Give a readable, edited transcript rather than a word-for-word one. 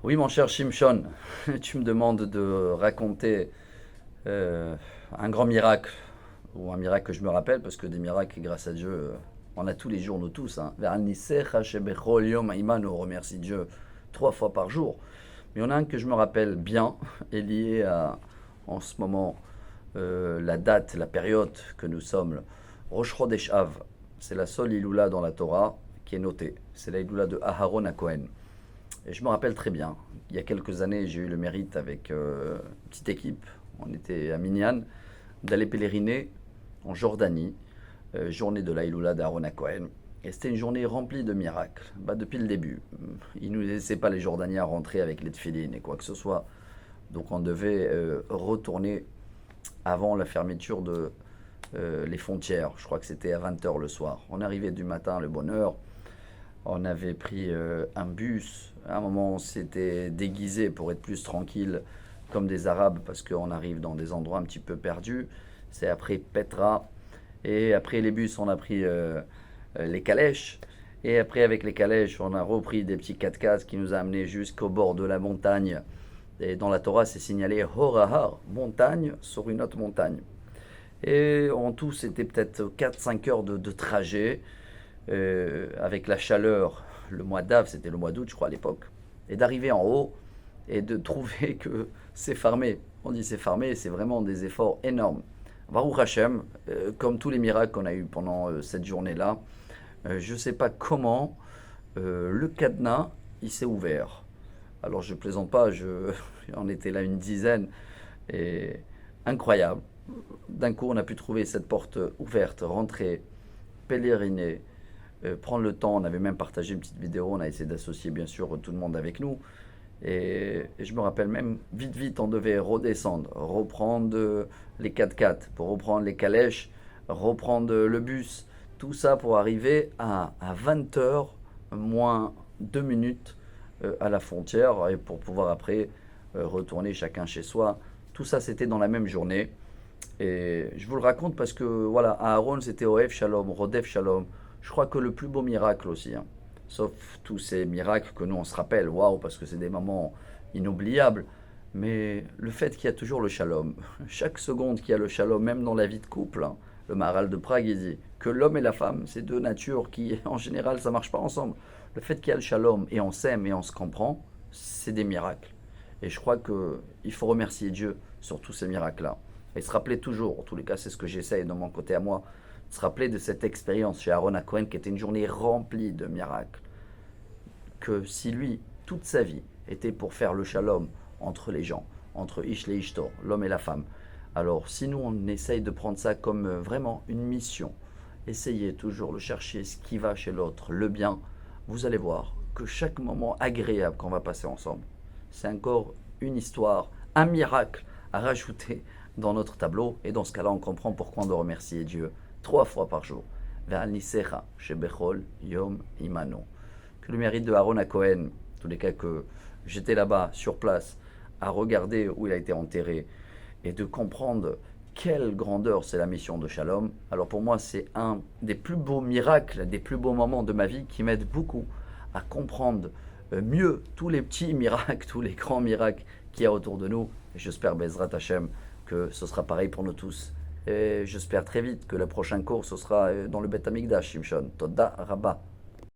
Oui, mon cher Shimshon, tu me demandes de raconter un grand miracle, ou un miracle que je me rappelle, parce que des miracles, grâce à Dieu, on a tous les jours, nous tous. Hein. On remercie Dieu 3 fois par jour. Mais il y en a un que je me rappelle bien, est lié à, en ce moment, la date, la période que nous sommes, Rosh Chodesh Av. C'est la seule Iloula dans la Torah qui est notée. C'est la Iloula de Aharon à Cohen. Et je me rappelle très bien, il y a quelques années, j'ai eu le mérite avec une petite équipe, on était à Minyan, d'aller pèleriner en Jordanie, journée de l'Aïloula d'Aaron à Cohen. Et c'était une journée remplie de miracles, depuis le début. Ils ne nous laissaient pas les Jordaniens rentrer avec les tefilines et quoi que ce soit. Donc on devait retourner avant la fermeture de les frontières. Je crois que c'était à 20 heures le soir. On arrivait du matin, le bonne heure. On avait pris un bus. À un moment, on s'était déguisé pour être plus tranquille, comme des Arabes, parce qu'on arrive dans des endroits un petit peu perdus. C'est après Petra. Et après les bus, on a pris les calèches. Et après, avec les calèches, on a repris des petits 4x4 qui nous a amenés jusqu'au bord de la montagne. Et dans la Torah, c'est signalé Horahar, montagne sur une autre montagne. Et en tout, c'était peut-être 4-5 heures de trajet avec la chaleur. Le mois d'Av, c'était le mois d'août, je crois, à l'époque. Et d'arriver en haut et de trouver que c'est farmé. On dit c'est farmé, c'est vraiment des efforts énormes. Baruch Hashem, comme tous les miracles qu'on a eu pendant cette journée-là, je ne sais pas comment le cadenas il s'est ouvert. Alors je plaisante pas, on était là une dizaine et incroyable. D'un coup, on a pu trouver cette porte ouverte, rentrer, pèleriner, prendre le temps. On avait même partagé une petite vidéo. On a essayé d'associer bien sûr tout le monde avec nous. Et je me rappelle même, vite, vite, on devait redescendre, reprendre les 4x4, pour reprendre les calèches, reprendre le bus. Tout ça pour arriver à 20 heures moins 2 minutes à la frontière et pour pouvoir après retourner chacun chez soi. Tout ça, c'était dans la même journée. Et je vous le raconte parce que voilà, à Aaron, c'était Oev Shalom, Rodef Shalom. Je crois que le plus beau miracle aussi, hein, sauf tous ces miracles que nous on se rappelle, waouh, parce que c'est des moments inoubliables. Mais le fait qu'il y a toujours le shalom, chaque seconde qu'il y a le shalom, même dans la vie de couple, hein, le Maharal de Prague il dit que l'homme et la femme, c'est deux natures qui, en général, ça marche pas ensemble. Le fait qu'il y a le shalom et on s'aime et on se comprend, c'est des miracles. Et je crois qu'il faut remercier Dieu sur tous ces miracles-là. Et se rappeler toujours, en tous les cas, c'est ce que j'essaye de mon côté à moi, se rappeler de cette expérience chez Aaron à Cohen qui était une journée remplie de miracles. Que si lui, toute sa vie, était pour faire le shalom entre les gens, entre Ish et Ishtor, l'homme et la femme, alors si nous on essaye de prendre ça comme vraiment une mission, essayez toujours de chercher ce qui va chez l'autre, le bien, vous allez voir que chaque moment agréable qu'on va passer ensemble, c'est encore une histoire, un miracle à rajouter dans notre tableau. Et dans ce cas-là, on comprend pourquoi on doit remercier Dieu 3 fois par jour. Ve'al nisecha shebechol yom imano. Que le mérite de Aaron à Cohen, en tous les cas que j'étais là-bas, sur place, à regarder où il a été enterré et de comprendre quelle grandeur c'est la mission de Shalom. Alors pour moi, c'est un des plus beaux miracles, des plus beaux moments de ma vie qui m'aide beaucoup à comprendre mieux tous les petits miracles, tous les grands miracles qu'il y a autour de nous. Et j'espère, Bezrat Hashem, que ce sera pareil pour nous tous. Et j'espère très vite que le prochain cours, ce sera dans le Beth Amikdash, Shimshon. Toda Rabba.